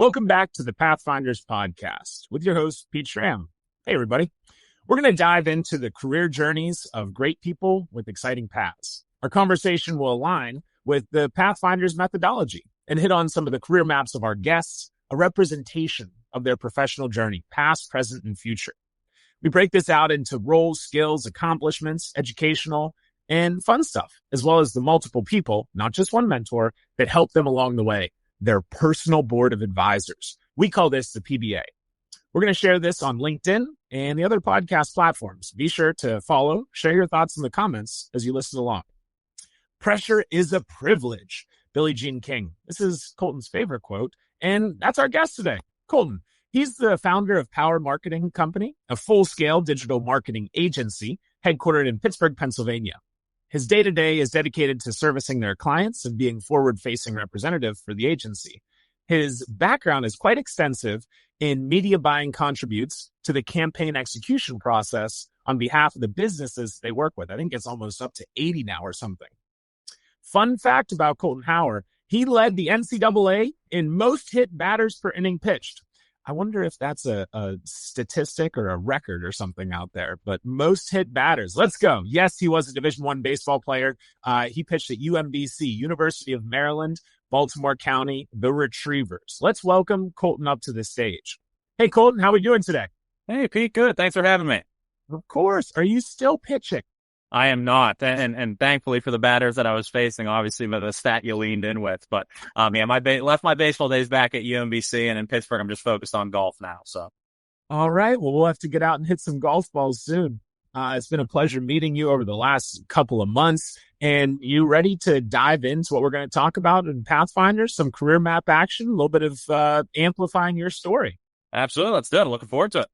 Welcome back to the Pathfinders podcast with your host, Pete Schramm. Hey, everybody. We're going to dive into the career journeys of great people with exciting paths. Our conversation will align with the Pathfinders methodology and hit on some of the career maps of our guests, a representation of their professional journey, past, present, and future. We break this out into roles, skills, accomplishments, educational, and fun stuff, as well as the multiple people, not just one mentor, that help them along the way, their personal board of advisors. We call this the PBA. We're going to share this on LinkedIn and the other podcast platforms. Be sure to follow, share your thoughts in the comments as you listen along. Pressure is a privilege. Billie Jean King. This is Colton's favorite quote, and that's our guest today, Colton. He's the founder of Power Marketing Company, a full-scale digital marketing agency headquartered in Pittsburgh, Pennsylvania. His day-to-day is dedicated to servicing their clients and being forward-facing representative for the agency. His background is quite extensive in media buying contributes to the campaign execution process on behalf of the businesses they work with. I think it's almost up to 80 now or something. Fun fact about Colton Hower, he led the NCAA in most hit batters per inning pitched. I wonder if that's a statistic or a record or something out there, but most hit batters. Let's go. Yes, he was a Division I baseball player. He pitched at UMBC, University of Maryland, Baltimore County, the Retrievers. Let's welcome Colton up to the stage. Hey, Colton, how are we doing today? Hey, Pete, good. Thanks for having me. Of course. Are you still pitching? I am not, and thankfully for the batters that I was facing, obviously with the stat you leaned in with. But left my baseball days back at UMBC, and in Pittsburgh, I'm just focused on golf now. So, all right. Well, we'll have to get out and hit some golf balls soon. It's been a pleasure meeting you over the last couple of months. And you ready to dive into what we're going to talk about in Pathfinders? Some career map action, a little bit of amplifying your story. Absolutely, let's do it. I'm looking forward to it.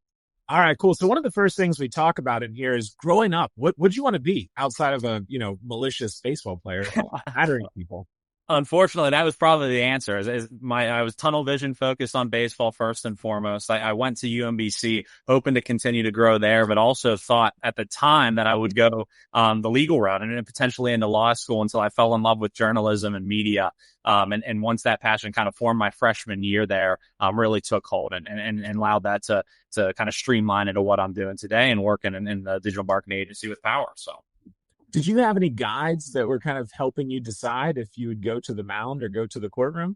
All right, cool. So one of the first things we talk about in here is growing up. What would you want to be outside of a, malicious baseball player, battering people? Unfortunately, that was probably the answer. I was tunnel vision focused on baseball first and foremost. I went to UMBC hoping to continue to grow there, but also thought at the time that I would go the legal route and then potentially into law school until I fell in love with journalism and media. And once that passion kind of formed my freshman year there, really took hold and allowed that to kind of streamline into what I'm doing today and working in the digital marketing agency with Power. So. Did you have any guides that were kind of helping you decide if you would go to the mound or go to the courtroom?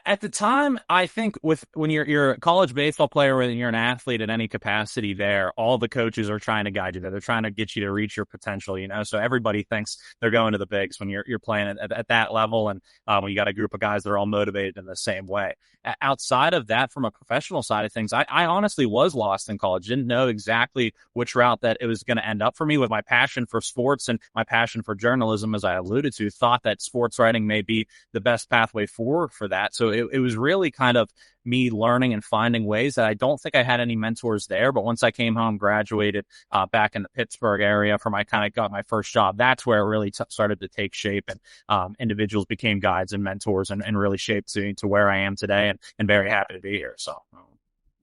At the time, I think when you're a college baseball player and you're an athlete in any capacity there, all the coaches are trying to guide you there. They're trying to get you to reach your potential, So everybody thinks they're going to the bigs when you're playing at that level. And when you got a group of guys that are all motivated in the same way. Outside of that, from a professional side of things, I honestly was lost in college. Didn't know exactly which route that it was going to end up for me. With my passion for sports and my passion for journalism, as I alluded to, thought that sports writing may be the best pathway forward for that. So it was really kind of me learning and finding ways that I don't think I had any mentors there. But once I came home, graduated back in the Pittsburgh area got my first job, that's where it really started to take shape. And individuals became guides and mentors and really shaped to where I am today, and very happy to be here. So,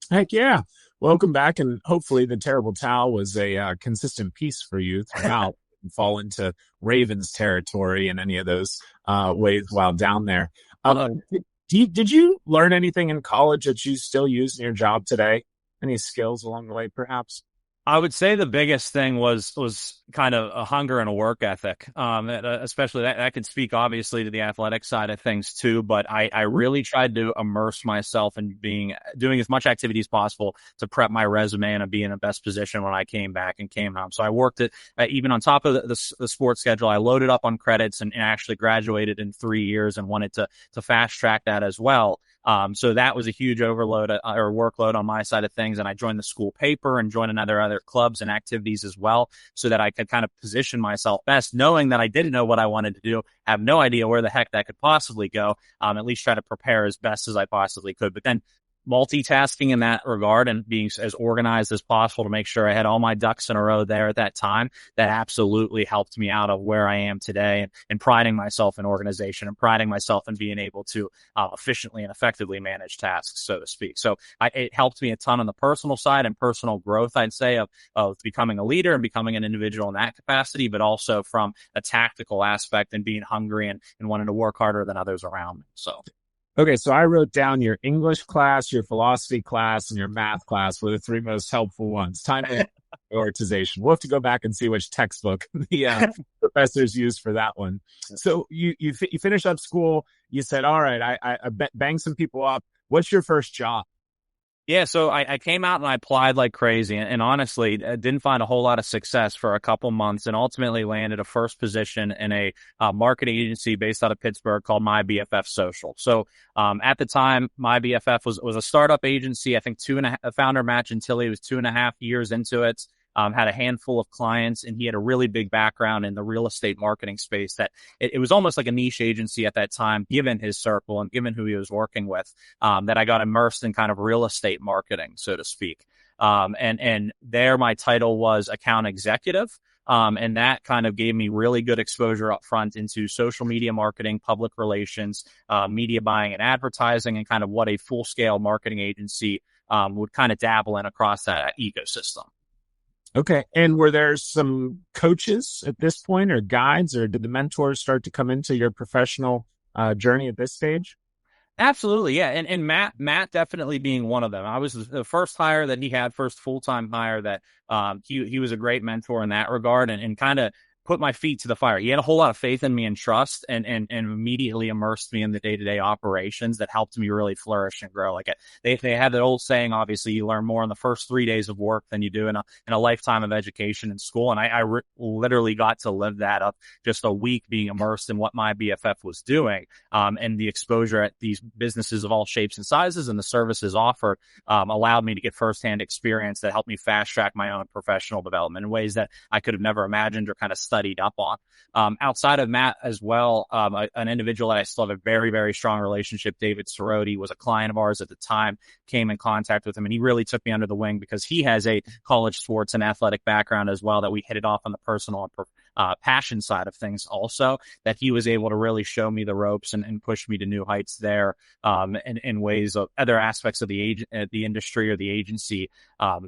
heck yeah. Welcome back. And hopefully the terrible towel was a consistent piece for you throughout. Fall into Ravens territory in any of those ways while down there. Did you learn anything in college that you still use in your job today? Any skills along the way, perhaps? I would say the biggest thing was kind of a hunger and a work ethic. Especially that could speak obviously to the athletic side of things too, but I really tried to immerse myself in doing as much activity as possible to prep my resume and be in the best position when I came back and came home. So I worked it even on top of the sports schedule. I loaded up on credits and actually graduated in 3 years and wanted to fast track that as well. So that was a huge overload or workload on my side of things. And I joined the school paper and joined other clubs and activities as well, so that I could kind of position myself best, knowing that I didn't know what I wanted to do, have no idea where the heck that could possibly go. At least try to prepare as best as I possibly could. But then multitasking in that regard and being as organized as possible to make sure I had all my ducks in a row there at that time, that absolutely helped me out of where I am today, and priding myself in organization and priding myself in being able to efficiently and effectively manage tasks, so to speak. So it helped me a ton on the personal side and personal growth, I'd say, of becoming a leader and becoming an individual in that capacity, but also from a tactical aspect and being hungry and wanting to work harder than others around me. So Okay, so I wrote down your English class, your philosophy class, and your math class were the three most helpful ones. Time and prioritization. We'll have to go back and see which textbook the professors used for that one. So you finish up school. You said, "All right, I banged some people up." What's your first job? Yeah, so I came out and I applied like crazy, and honestly, didn't find a whole lot of success for a couple months, and ultimately landed a first position in a marketing agency based out of Pittsburgh called My BFF Social. So at the time, My BFF was a startup agency. I think founder Matt Gentili was 2.5 years into it. Had a handful of clients, and he had a really big background in the real estate marketing space that it was almost like a niche agency at that time, given his circle and given who he was working with, that I got immersed in kind of real estate marketing, so to speak. And there my title was account executive. And that kind of gave me really good exposure up front into social media marketing, public relations, media buying and advertising, and kind of what a full scale marketing agency would kind of dabble in across that ecosystem. Okay. And were there some coaches at this point or guides, or did the mentors start to come into your professional journey at this stage? Absolutely, yeah, and Matt definitely being one of them. I was the first hire that he had, first full-time hire that he was a great mentor in that regard, and kind of put my feet to the fire. He had a whole lot of faith in me and trust, and immediately immersed me in the day-to-day operations that helped me really flourish and grow. Like they had that old saying, obviously, you learn more in the first 3 days of work than you do in a lifetime of education in school. And I literally got to live that up just a week being immersed in what my BFF was doing, and the exposure at these businesses of all shapes and sizes and the services offered allowed me to get firsthand experience that helped me fast track my own professional development in ways that I could have never imagined or kind of studied up on. Outside of Matt as well, an individual that I still have a very, very strong relationship, David Soroti, was a client of ours at the time, came in contact with him, and he really took me under the wing because he has a college sports and athletic background as well, that we hit it off on the personal and passion side of things also, that he was able to really show me the ropes and push me to new heights there, in ways of other aspects of the industry or the agency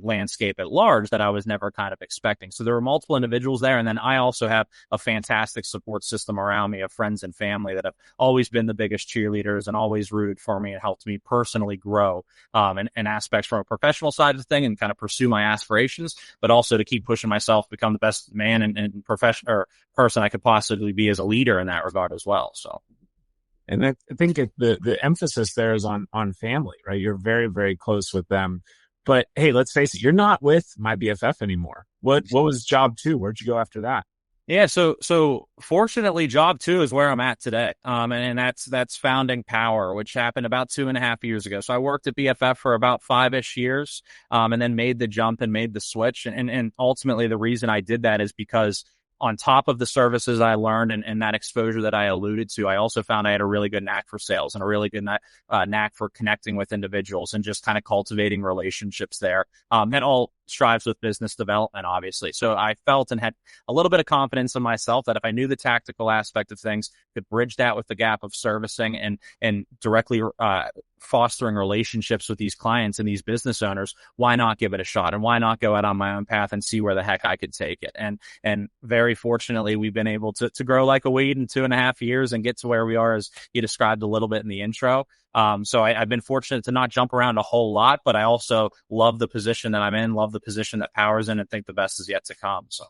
landscape at large that I was never kind of expecting. So there were multiple individuals there. And then I also have a fantastic support system around me of friends and family that have always been the biggest cheerleaders and always rooted for me and helped me personally grow in aspects from a professional side of the thing and kind of pursue my aspirations, but also to keep pushing myself, become the best man and profession or person I could possibly be as a leader in that regard as well. So. And I think the emphasis there is on family, right? You're very, very close with them. But hey, let's face it, you're not with My BFF anymore. What was job two? Where'd you go after that? Yeah, so fortunately, job two is where I'm at today. And that's founding Power, which happened about 2.5 years ago. So I worked at BFF for about 5-ish years, and then made the jump and made the switch. And ultimately the reason I did that is because on top of the services I learned and that exposure that I alluded to, I also found I had a really good knack for sales and a really good knack for connecting with individuals and just kind of cultivating relationships there. That all strives with business development, obviously. So I felt and had a little bit of confidence in myself that if I knew the tactical aspect of things, could bridge that with the gap of servicing and directly fostering relationships with these clients and these business owners, why not give it a shot? And why not go out on my own path and see where the heck I could take it? And very fortunately, we've been able to grow like a weed in 2.5 years and get to where we are, as you described a little bit in the intro. So I've been fortunate to not jump around a whole lot, but I also love the position that I'm in, love the position that Power's in, and think the best is yet to come. So.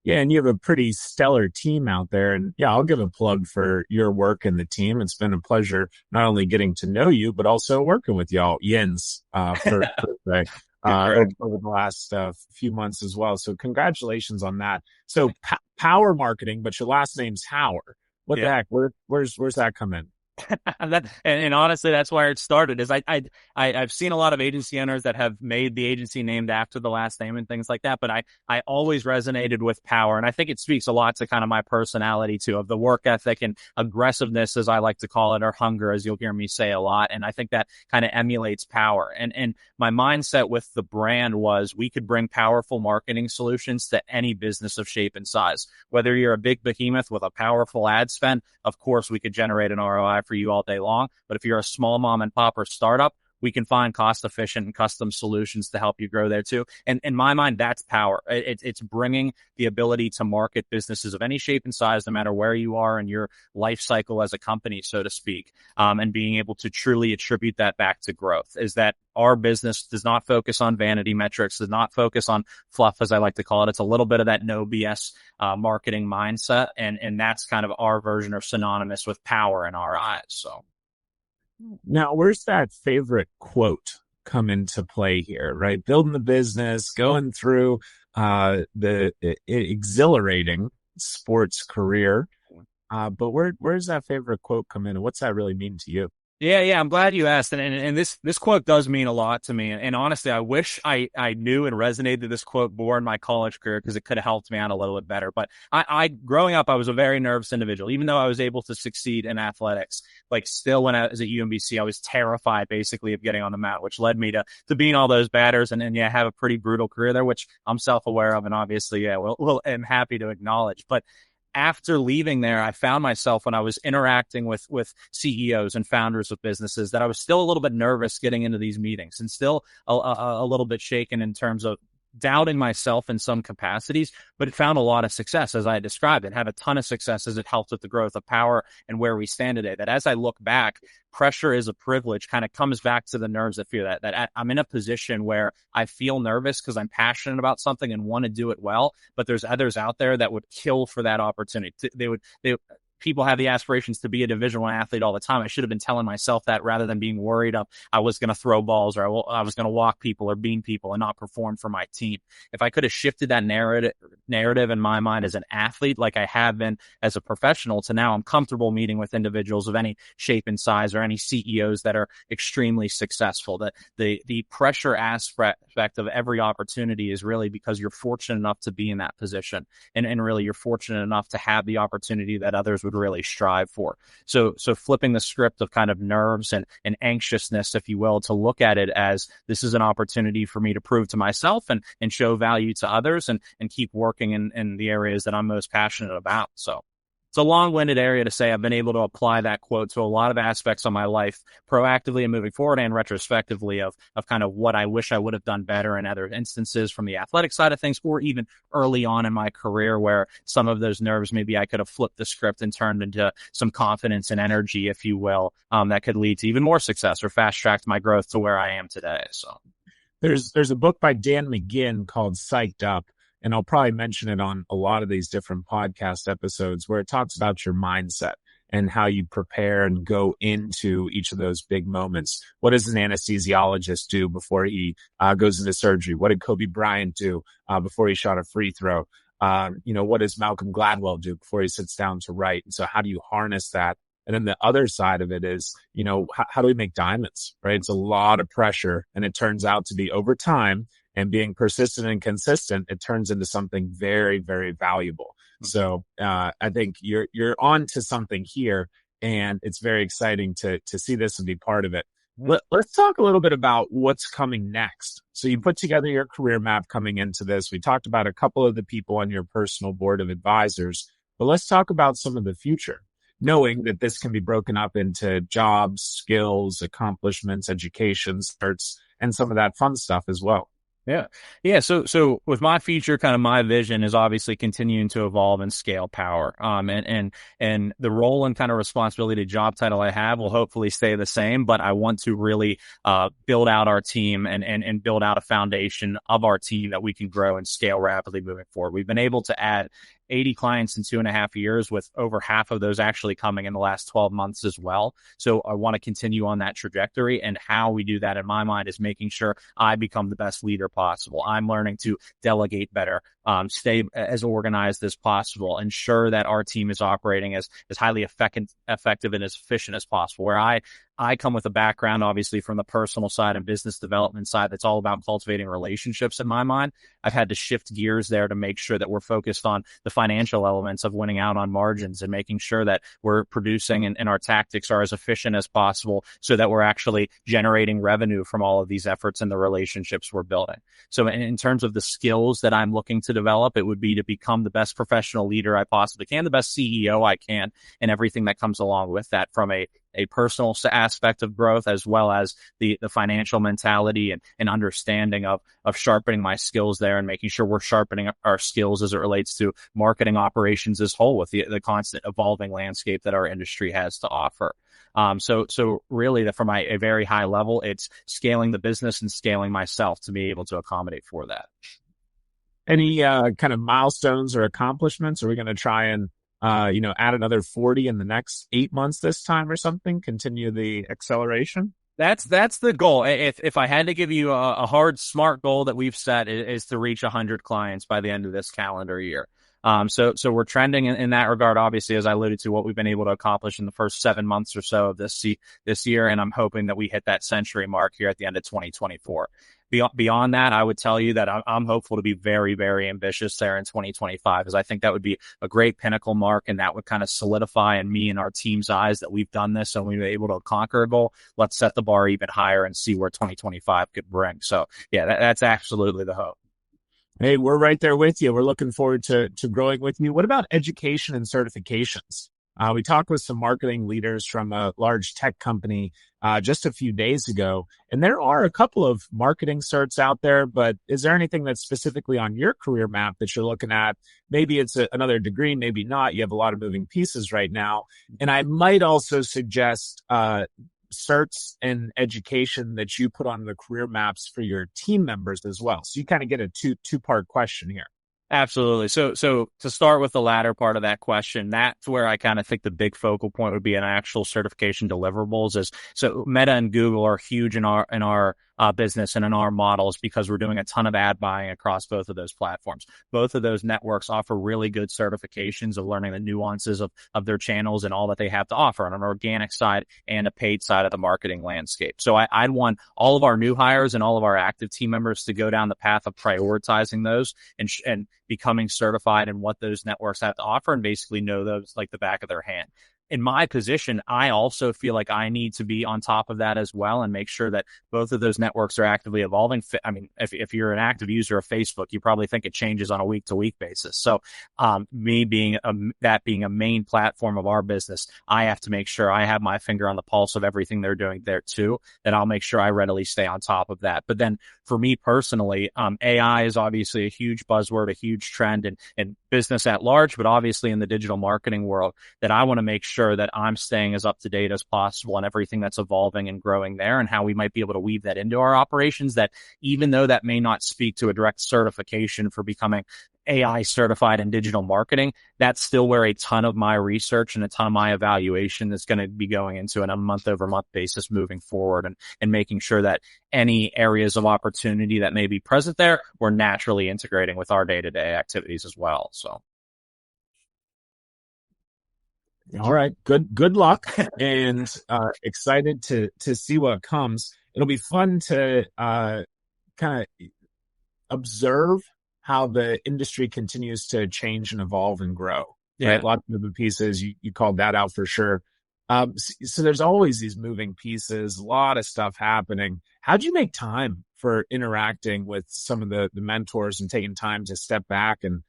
Yeah, and you have a pretty stellar team out there. And yeah, I'll give a plug for your work and the team. It's been a pleasure not only getting to know you, but also working with y'all, Yins, over the last few months as well. So congratulations on that. So Power Marketing, but your last name's Hower. What the heck? Where's that come in? and honestly, that's where it started. Is I've seen a lot of agency owners that have made the agency named after the last name and things like that, but I always resonated with Power, and I think it speaks a lot to kind of my personality too, of the work ethic and aggressiveness, as I like to call it, or hunger, as you'll hear me say a lot. And I think that kind of emulates Power. And my mindset with the brand was we could bring powerful marketing solutions to any business of shape and size. Whether you're a big behemoth with a powerful ad spend, of course we could generate an ROI for you all day long. But if you're a small mom and pop or startup, we can find cost efficient and custom solutions to help you grow there too. And in my mind, that's power. It's bringing the ability to market businesses of any shape and size, no matter where you are in your life cycle as a company, so to speak, and being able to truly attribute that back to growth. Is that our business does not focus on vanity metrics, does not focus on fluff, as I like to call it. It's a little bit of that no BS marketing mindset. And that's kind of our version or synonymous with power in our eyes. So now, where's that favorite quote come into play here, right? Building the business, going through the exhilarating sports career. But where's that favorite quote come in, and what's that really mean to you? Yeah. I'm glad you asked. And this quote does mean a lot to me. And honestly, I wish I knew and resonated this quote more in my college career, because it could have helped me out a little bit better. But I growing up, I was a very nervous individual, even though I was able to succeed in athletics. Like still when I was at UMBC, I was terrified basically of getting on the mat, which led me to being all those batters and have a pretty brutal career there, which I'm self-aware of. And obviously, I'm happy to acknowledge. But after leaving there, I found myself when I was interacting with CEOs and founders of businesses that I was still a little bit nervous getting into these meetings, and still a little bit shaken in terms of doubting myself in some capacities, but it found a lot of success, as I described it, had a ton of success as it helped with the growth of power and where we stand today. That as I look back, pressure is a privilege kind of comes back to the nerves that fear that I'm in a position where I feel nervous because I'm passionate about something and want to do it well, but there's others out there that would kill for that opportunity. People have the aspirations to be a Division I athlete all the time. I should have been telling myself that rather than being worried I was going to throw balls, or I was going to walk people or bean people and not perform for my team. If I could have shifted that narrative in my mind as an athlete, like I have been as a professional, to now I'm comfortable meeting with individuals of any shape and size, or any CEOs that are extremely successful. That the pressure aspect of every opportunity is really because you're fortunate enough to be in that position, and really you're fortunate enough to have the opportunity that others would really strive for. So flipping the script of kind of nerves and anxiousness, if you will, to look at it as this is an opportunity for me to prove to myself and show value to others, and keep working in the areas that I'm most passionate about. So it's a long-winded area to say I've been able to apply that quote to a lot of aspects of my life, proactively and moving forward, and retrospectively of kind of what I wish I would have done better in other instances from the athletic side of things, or even early on in my career where some of those nerves, maybe I could have flipped the script and turned into some confidence and energy, if you will, that could lead to even more success or fast-tracked my growth to where I am today. So there's a book by Dan McGinn called Psyched Up, and I'll probably mention it on a lot of these different podcast episodes, where it talks about your mindset and how you prepare and go into each of those big moments. What does an anesthesiologist do before he goes into surgery? What did Kobe Bryant do before he shot a free throw? What does Malcolm Gladwell do before he sits down to write? And so how do you harness that? And then the other side of it is, how do we make diamonds, right? It's a lot of pressure, and it turns out to be over time, and being persistent and consistent, it turns into something very, very valuable. So I think you're on to something here, and it's very exciting to see this and be part of it. Let's talk a little bit about what's coming next. So you put together your career map coming into this. We talked about a couple of the people on your personal board of advisors, but let's talk about some of the future, knowing that this can be broken up into jobs, skills, accomplishments, education, certs, and some of that fun stuff as well. Yeah. So with my future, kind of my vision is obviously continuing to evolve and scale power. And the role and kind of responsibility, job title I have will hopefully stay the same, but I want to really build out our team and build out a foundation of our team that we can grow and scale rapidly moving forward. We've been able to add 80 clients in 2.5 years, with over half of those actually coming in the last 12 months as well. So I want to continue on that trajectory, and how we do that in my mind is making sure I become the best leader possible. I'm learning to delegate better, stay as organized as possible, ensure that our team is operating as highly effective and as efficient as possible, where I come with a background, obviously, from the personal side and business development side that's all about cultivating relationships in my mind. I've had to shift gears there to make sure that we're focused on the financial elements of winning out on margins and making sure that we're producing and our tactics are as efficient as possible, so that we're actually generating revenue from all of these efforts and the relationships we're building. So in terms of the skills that I'm looking to develop, it would be to become the best professional leader I possibly can, the best CEO I can, and everything that comes along with that, from a a personal aspect of growth, as well as the financial mentality and understanding of sharpening my skills there and making sure we're sharpening our skills as it relates to marketing operations as whole with the constant evolving landscape that our industry has to offer. So really from a very high level, it's scaling the business and scaling myself to be able to accommodate for that. Any kind of milestones or accomplishments? Are we going to try and add another 40 in the next 8 months this time or something? Continue the acceleration? That's the goal. If I had to give you a hard, smart goal that we've set is to reach 100 clients by the end of this calendar year. So we're trending in that regard, obviously, as I alluded to what we've been able to accomplish in the first 7 months or so of this year. And I'm hoping that we hit that century mark here at the end of 2024. Beyond that, I would tell you that I'm hopeful to be very, very ambitious there in 2025, because I think that would be a great pinnacle mark, and that would kind of solidify in me and our team's eyes that we've done this and we were able to conquer a goal. Let's set the bar even higher and see where 2025 could bring. So yeah, that's absolutely the hope. Hey, we're right there with you. We're looking forward to growing with you. What about education and certifications? We talked with some marketing leaders from a large tech company just a few days ago, and there are a couple of marketing certs out there, but is there anything that's specifically on your career map that you're looking at? Maybe it's another degree, maybe not. You have a lot of moving pieces right now. And I might also suggest certs and education that you put on the career maps for your team members as well. So you kind of get a two-part question here. Absolutely. So to start with the latter part of that question, that's where I kind of think the big focal point would be an actual certification deliverables. So Meta and Google are huge in our business and in our models, because we're doing a ton of ad buying across both of those platforms. Both of those networks offer really good certifications of learning the nuances of their channels and all that they have to offer on an organic side and a paid side of the marketing landscape. So I'd want all of our new hires and all of our active team members to go down the path of prioritizing those and becoming certified in what those networks have to offer, and basically know those like the back of their hand. In my position, I also feel like I need to be on top of that as well and make sure that both of those networks are actively evolving. I mean, if you're an active user of Facebook, you probably think it changes on a week-to-week basis. So me being that being a main platform of our business, I have to make sure I have my finger on the pulse of everything they're doing there too, that I'll make sure I readily stay on top of that. But then for me personally, AI is obviously a huge buzzword, a huge trend in business at large, but obviously in the digital marketing world, that I want to make sure that I'm staying as up to date as possible on everything that's evolving and growing there, and how we might be able to weave that into our operations. That even though that may not speak to a direct certification for becoming AI certified in digital marketing, that's still where a ton of my research and a ton of my evaluation is going to be going into on a month-over-month basis moving forward, and making sure that any areas of opportunity that may be present there, we're naturally integrating with our day-to-day activities as well. So. All right. Good luck, and excited to see what comes. It'll be fun to kind of observe how the industry continues to change and evolve and grow. Yeah. Right? Lots of moving pieces. You called that out for sure. So there's always these moving pieces, a lot of stuff happening. How'd you make time for interacting with some of the mentors and taking time to step back and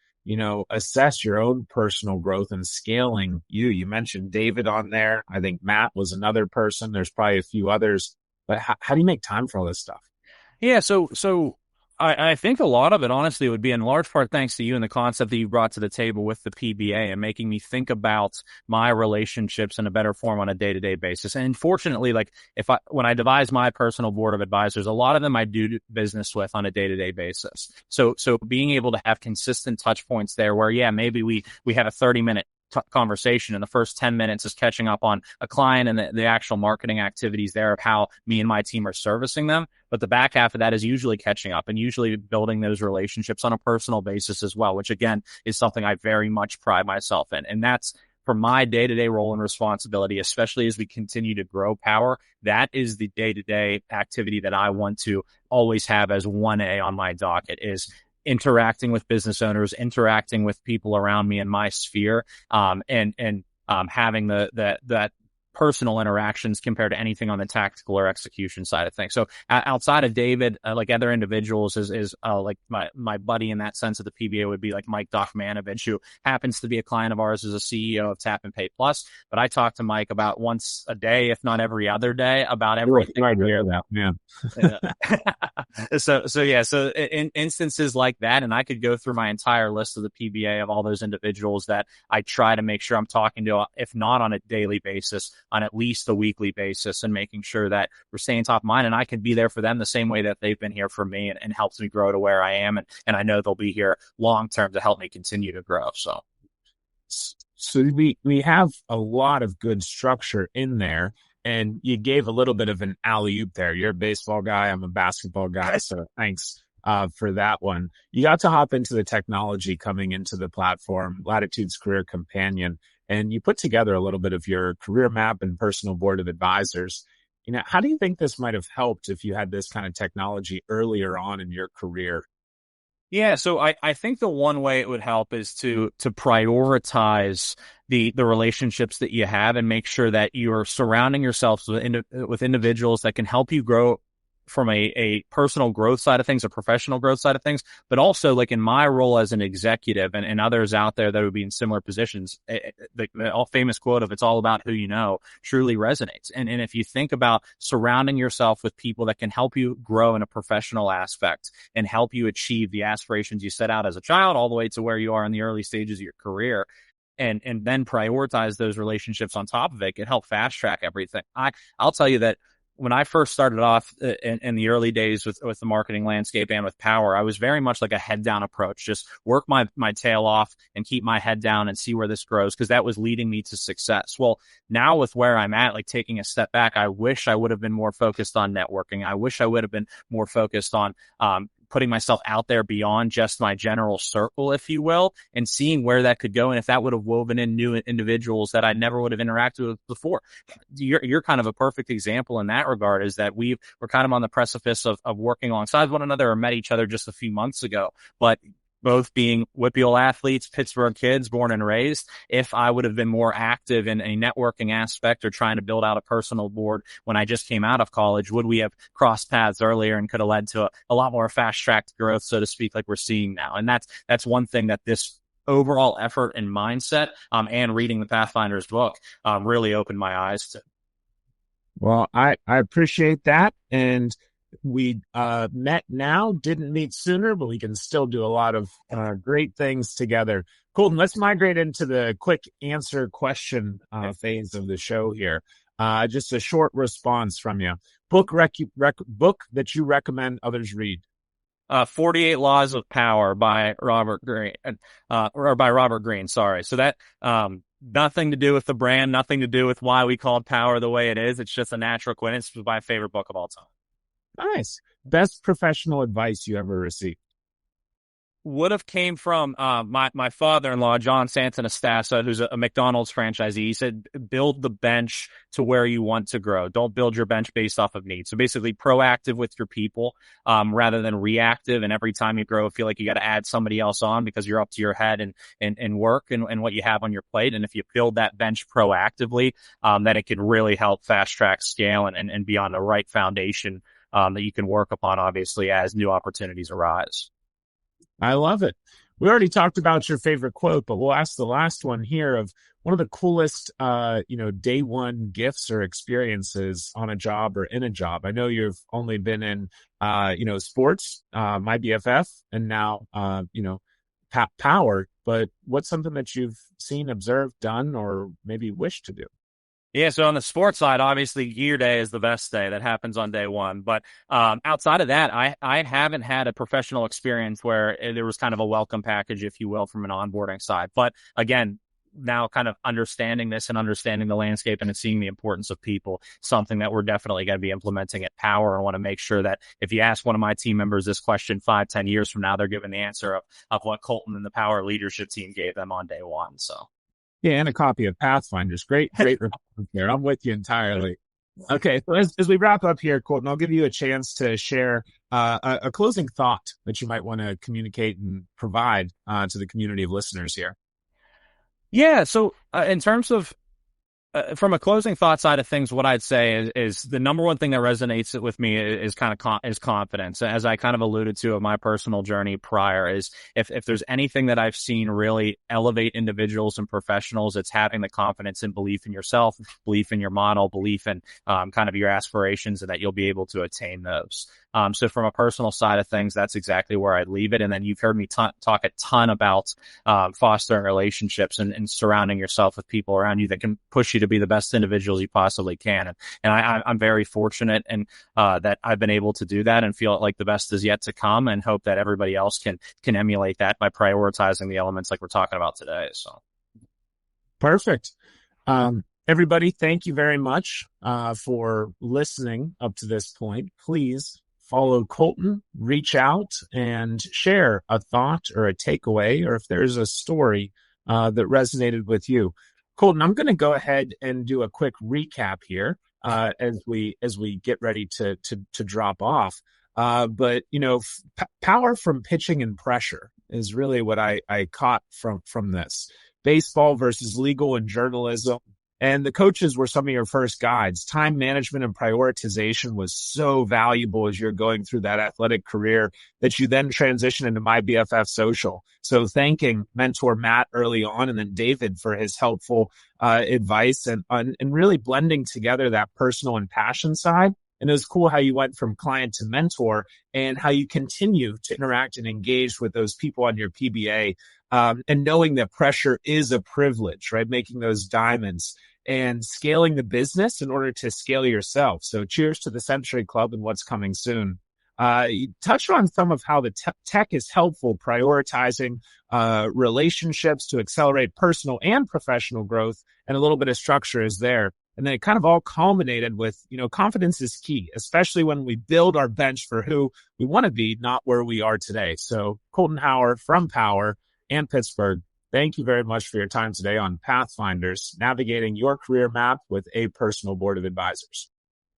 assess your own personal growth and scaling? You mentioned David on there. I think Matt was another person. There's probably a few others, but how do you make time for all this stuff? Yeah. So I think a lot of it, honestly, would be in large part thanks to you and the concept that you brought to the table with the PBA, and making me think about my relationships in a better form on a day-to-day basis. And fortunately, like when I devise my personal board of advisors, a lot of them I do business with on a day-to-day basis. So being able to have consistent touch points there where, yeah, maybe we have a 30-minute conversation, and the first 10 minutes is catching up on a client and the actual marketing activities there of how me and my team are servicing them. But the back half of that is usually catching up and usually building those relationships on a personal basis as well, which again is something I very much pride myself in. And that's for my day-to-day role and responsibility, especially as we continue to grow Power. That is the day-to-day activity that I want to always have as 1A on my docket, is interacting with business owners, interacting with people around me in my sphere, and having that personal interactions compared to anything on the tactical or execution side of things. So outside of David, like other individuals is like my buddy in that sense of the PBA would be like Mike Dochmanovich, who happens to be a client of ours as a CEO of Tap and Pay Plus. But I talk to Mike about once a day, if not every other day, about everything. Right there, that. Yeah. So in instances like that, and I could go through my entire list of the PBA of all those individuals that I try to make sure I'm talking to, if not on a daily basis, on at least a weekly basis, and making sure that we're staying top of mind, and I can be there for them the same way that they've been here for me, and helps me grow to where I am. And I know they'll be here long term to help me continue to grow. So we have a lot of good structure in there. And you gave a little bit of an alley-oop there. You're a baseball guy. I'm a basketball guy. So thanks for that one. You got to hop into the technology coming into the platform, Latitude's Career Companion, and you put together a little bit of your career map and personal board of advisors. How do you think this might have helped if you had this kind of technology earlier on in your career? Yeah, so I think the one way it would help is to prioritize the relationships that you have, and make sure that you're surrounding yourselves with individuals that can help you grow from a personal growth side of things, a professional growth side of things, but also like in my role as an executive, and others out there that would be in similar positions. The all famous quote of "It's all about who you know" truly resonates. And if you think about surrounding yourself with people that can help you grow in a professional aspect and help you achieve the aspirations you set out as a child, all the way to where you are in the early stages of your career, and then prioritize those relationships on top of it, can help fast track everything. I'll tell you that when I first started off in the early days with the marketing landscape and with Power, I was very much like a head down approach, just work my tail off and keep my head down and see where this grows, because that was leading me to success. Well, now with where I'm at, like taking a step back, I wish I would have been more focused on networking. I wish I would have been more focused on putting myself out there beyond just my general circle, if you will, and seeing where that could go. And if that would have woven in new individuals that I never would have interacted with before. You're kind of a perfect example in that regard, is that we're kind of on the precipice of working alongside one another, or met each other just a few months ago, but both being Whitfield athletes, Pittsburgh kids, born and raised. If I would have been more active in a networking aspect or trying to build out a personal board when I just came out of college, would we have crossed paths earlier and could have led to a lot more fast-tracked growth, so to speak, like we're seeing now? And that's one thing that this overall effort and mindset, and reading the Pathfinders book, really opened my eyes to. Well, I appreciate that. And we met now, didn't meet sooner, but we can still do a lot of great things together. Colton, let's migrate into the quick answer question phase of the show here. Just a short response from you. Book that you recommend others read. 48 Laws of Power by Robert Greene, or by Robert Greene. Sorry. So that, nothing to do with the brand, nothing to do with why we call Power the way it is. It's just a natural coincidence. It's my favorite book of all time. Nice. Best professional advice you ever received? Would have came from my father-in-law, John Santanastasa, who's a McDonald's franchisee. He said, build the bench to where you want to grow. Don't build your bench based off of need. So basically proactive with your people, rather than reactive. And every time you grow, feel like you got to add somebody else on because you're up to your head and work and what you have on your plate. And if you build that bench proactively, then it can really help fast track scale and be on the right foundation that you can work upon, obviously, as new opportunities arise. I love it. We already talked about your favorite quote, but we'll ask the last one here of one of the coolest, day one gifts or experiences on a job or in a job. I know you've only been in, sports, my BFF, and now, Power, but what's something that you've seen, observed, done, or maybe wish to do? Yeah, so on the sports side, obviously gear day is the best day. That happens on day one. But outside of that, I haven't had a professional experience where there was kind of a welcome package, if you will, from an onboarding side. But again, now kind of understanding this and understanding the landscape and seeing the importance of people, something that we're definitely going to be implementing at Power. And want to make sure that if you ask one of my team members this question 5-10 years from now, they're given the answer of what Colton and the Power leadership team gave them on day one. So. Yeah, and a copy of Pathfinders. Great response there. I'm with you entirely. Okay, so as we wrap up here, Colton, I'll give you a chance to share a closing thought that you might want to communicate and provide to the community of listeners here. Yeah, so in terms of From a closing thought side of things, what I'd say is the number one thing that resonates with me is kind of is confidence. As I kind of alluded to of my personal journey prior, is if there's anything that I've seen really elevate individuals and professionals, it's having the confidence and belief in yourself, belief in your model, belief in kind of your aspirations, and that you'll be able to attain those. So from a personal side of things, that's exactly where I'd leave it. And then you've heard me talk a ton about fostering relationships and surrounding yourself with people around you that can push you to be the best individuals you possibly can. And I'm very fortunate and that I've been able to do that and feel like the best is yet to come, and hope that everybody else can emulate that by prioritizing the elements like we're talking about today. So perfect. Everybody, thank you very much for listening up to this point. Please follow Colton, reach out and share a thought or a takeaway, or if there's a story that resonated with you. Colton, I'm going to go ahead and do a quick recap here as we get ready to drop off. But power from pitching and pressure is really what I caught from this. Baseball versus legal and journalism. And the coaches were some of your first guides. Time management and prioritization was so valuable as you're going through that athletic career that you then transition into My BFF Social. So thanking mentor Matt early on, and then David for his helpful advice and really blending together that personal and passion side. And it was cool how you went from client to mentor, and how you continue to interact and engage with those people on your PBA, and knowing that pressure is a privilege, right? Making those diamonds and scaling the business in order to scale yourself. So cheers to the Century Club and what's coming soon. You touched on some of how the tech is helpful, prioritizing relationships to accelerate personal and professional growth, and a little bit of structure is there. And then it kind of all culminated with, confidence is key, especially when we build our bench for who we want to be, not where we are today. So Colton Hower from Power and Pittsburgh, thank you very much for your time today on Pathfinders, navigating your career map with a personal board of advisors.